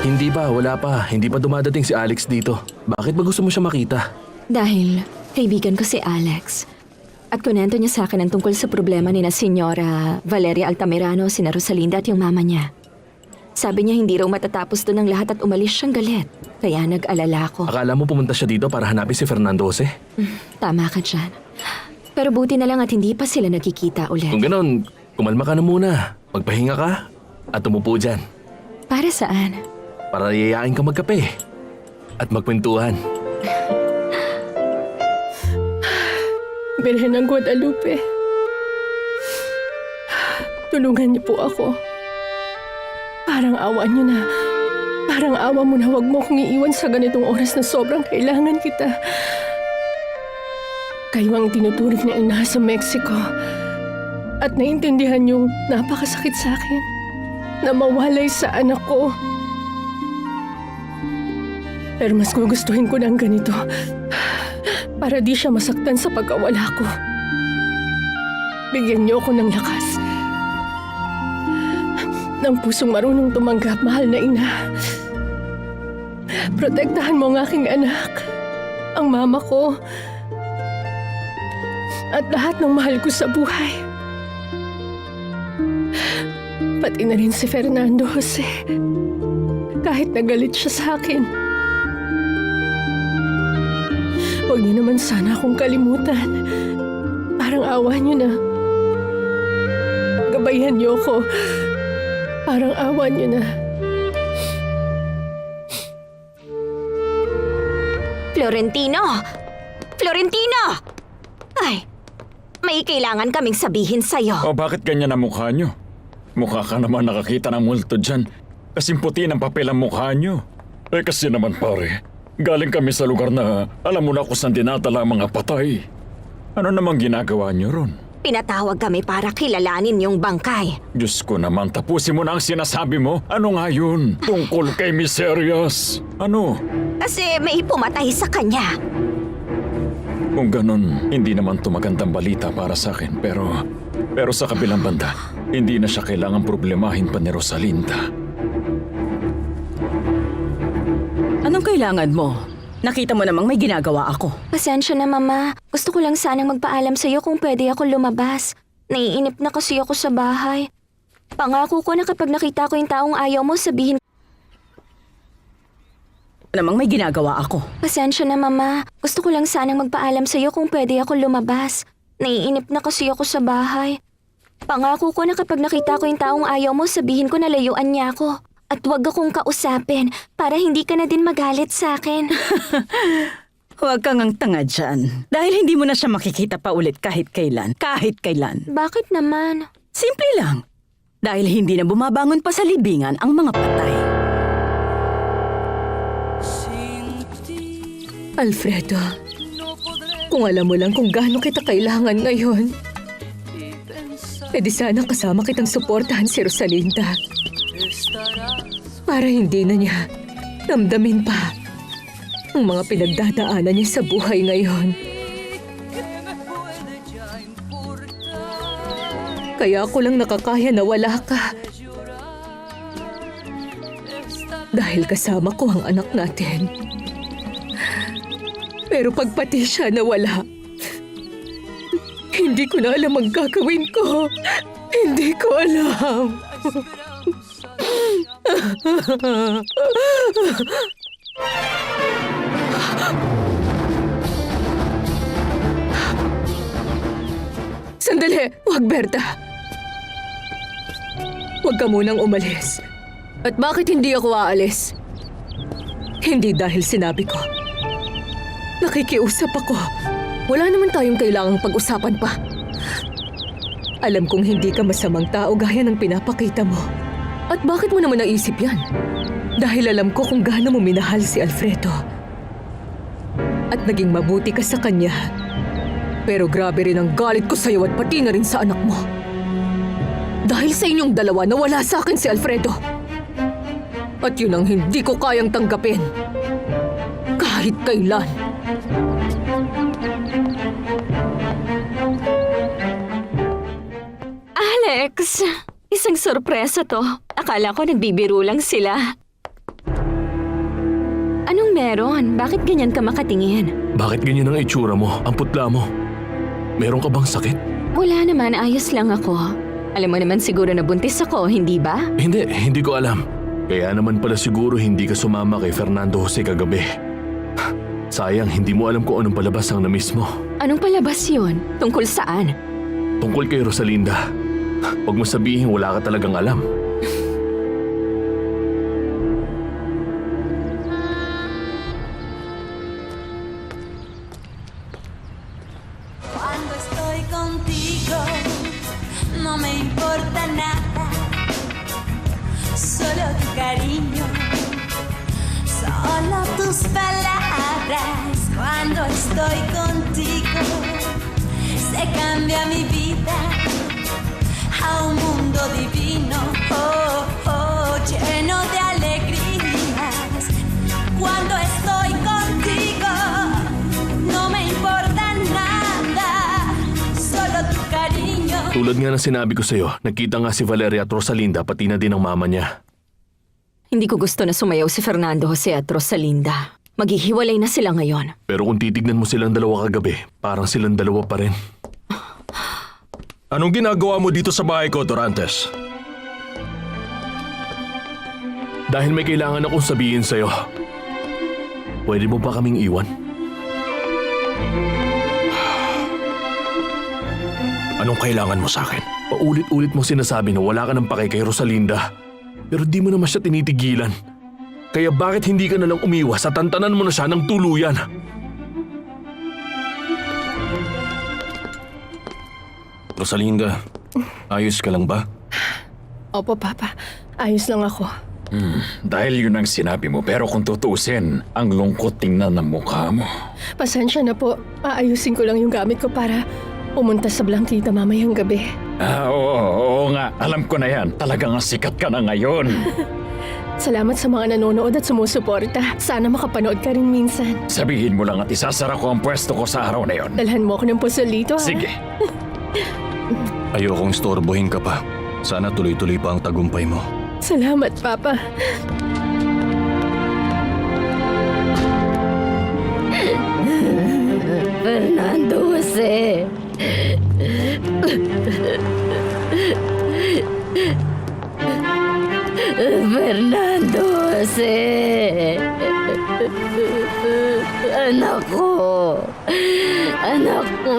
Hindi pa, wala pa. Hindi pa dumadating si Alex dito. Bakit ba gusto mo siya makita? Dahil kaibigan ko si Alex. At kunento niya sa akin ang tungkol sa problema ni na Senyora Valeria Altamirano, sina Rosalinda at yung mama niya. Sabi niya hindi raw matatapos doon ang lahat at umalis siyang galit. Kaya nag-alala ko. Akala mo pumunta siya dito para hanapin si Fernando Jose? Tama ka dyan. Pero buti na lang at hindi pa sila nagkikita ulit. Kung ganon, kumalma ka na muna. Magpahinga ka at umupo dyan. Para saan? Para yayain ka magkape at magkwentuhan. Birhen ng Guadalupe, tulungan niyo po ako. Parang awa niyo na. Parang awa mo na wag mo akong iiwan sa ganitong oras na sobrang kailangan kita. Kayo ang tinuturing na ina sa Mexico. At naintindihan yung napakasakit sa akin na mawalay sa anak ko. Pero mas gugustuhin ko ng ganito para di siya masaktan sa pagkawala ko. Bigyan niyo ako ng lakas. Ng pusong marunong tumanggap, mahal na ina. Protektahan mo ang aking anak, ang mama ko, at lahat ng mahal ko sa buhay. Pati na rin si Fernando Jose, kahit nagalit siya sa akin. Huwag niyo naman sana akong kalimutan. Parang awa niyo na. Gabayan niyo ako. Parang awa niyo na. Florentino! Florentino! Ay, may kailangan kaming sabihin sa'yo. O bakit ganyan ang mukha nyo? Mukha ka naman nakakita ng multo dyan. Kasing puti ng papel ang mukha nyo. Eh kasi naman pare, galing kami sa lugar na alam mo na kung saan dinatala ang mga patay. Ano namang ginagawa nyo ron? Pinatawag kami para kilalanin yung bangkay. Diyos ko naman, tapusin mo na ang sinasabi mo. Ano nga yun? Tungkol kay Miserias. Ano? Kasi may pumatay sa kanya. Kung ganun, hindi naman to magandang balita para sa akin. Pero sa kabilang banda, hindi na siya kailangang problemahin pa ni Rosalinda. Anong kailangan mo? Nakita mo namang may ginagawa ako. Pasensya na, Mama. Gusto ko lang sanang magpaalam sa'yo kung pwede ako lumabas. Naiinip na kasi ako sa bahay. Pangako ko na kapag nakita ko yung taong ayaw mo, sabihin. Namang may ginagawa ako. Pasensya na, Mama. Gusto ko lang sanang magpaalam sa'yo kung pwede ako lumabas. Naiinip na kasi ako sa bahay. Pangako ko na kapag nakita ko yung taong ayaw mo, sabihin ko na layuan niya ako. At huwag akong kausapin para hindi ka na din magalit sa akin. Huwag kang ang tanga dyan. Dahil hindi mo na siya makikita pa ulit kahit kailan. Kahit kailan. Bakit naman? Simple lang. Dahil hindi na bumabangon pa sa libingan ang mga patay. Alfredo, kung alam mo lang kung gaano kita kailangan ngayon, di sana kasama kitang suportahan si Rosalinda. Para hindi na niya damdamin pa ang mga pinagdadaanan niya sa buhay ngayon. Kaya ako lang nakakaya na wala ka. Dahil kasama ko ang anak natin. Pero pag pati siya nawala, hindi ko na alam ang gagawin ko. Hindi ko alam. Sandali! Huwag, Berta! Huwag ka munang umalis. At bakit hindi ako aalis? Hindi dahil sinabi ko. Nakikiusap ako. Wala naman tayong kailangang pag-usapan pa. Alam kong hindi ka masamang tao gaya ng pinapakita mo. At bakit mo naman naisip yan? Dahil alam ko kung gaano mo minahal si Alfredo. At naging mabuti ka sa kanya. Pero grabe rin ang galit ko sa'yo at pati na rin sa anak mo. Dahil sa inyong dalawa nawala sa akin si Alfredo. At yun ang hindi ko kayang tanggapin. Kahit kailan. Alex, isang sorpresa to. Akala ko nagbibiro lang sila. meron? Bakit ganyan ka makatingin? Bakit ganyan ang itsura mo? Ang putla mo. Meron ka bang sakit? Wala naman, ayos lang ako. Alam mo naman siguro na buntis ako, hindi ba? Hindi ko alam. Kaya naman pala siguro hindi ka sumama kay Fernando Jose kagabi. Sayang, hindi mo alam kung anong palabas ang na-miss mo. Anong palabas yun? Tungkol saan? Tungkol kay Rosalinda. Huwag mo sabihin wala ka talagang alam. Cuando estoy contigo, no me importa nada, solo tu cariño, solo tus palabras. Cuando estoy contigo, se cambia mi vida a un mundo divino, oh, oh, lleno de alegrías. Cuando estoy contigo, no me importa nada, solo tu cariño. Tulad nga ng sinabi ko sa'yo, nagkita nga si Valeria at Rosalinda pati na din ang mama niya. Hindi ko gusto na sumayaw si Fernando Jose at Rosalinda. Maghihiwalay na sila ngayon. Pero kung titignan mo silang dalawa kagabi, parang silang dalawa pa rin. Anong ginagawa mo dito sa bahay ko, Dorantes? Dahil may kailangan akong sabihin sa'yo. Pwede mo ba kaming iwan? Anong kailangan mo sa akin? Paulit-ulit mo sinasabi na wala ka ng pake kay Rosalinda. Pero di mo naman siya tinitigilan. Kaya bakit hindi ka nalang umiwas at tantanan mo na siya ng tuluyan? Rosalinda, ayos ka lang ba? Opo, Papa. Ayos lang ako. Dahil yun ang sinabi mo, pero kung tutuusin, ang lungkot tingnan ng mukha mo. Pasensya na po. Aayusin ko lang yung gamit ko para pumunta sa Blanquita mamayang gabi. Oo nga. Alam ko na yan. Talagang sikat ka na ngayon. Salamat sa mga nanonood at sumusuporta. Sana makapanood ka rin minsan. Sabihin mo lang at isasara ko ang pwesto ko sa araw na yon. Dalhan mo ako ng pusolito, ha? Sige. Ayokong istorbohin ka pa. Sana tuloy-tuloy pa ang tagumpay mo. Salamat, Papa. Fernando Jose. Fernando Jose. Anak ko. Anak ko.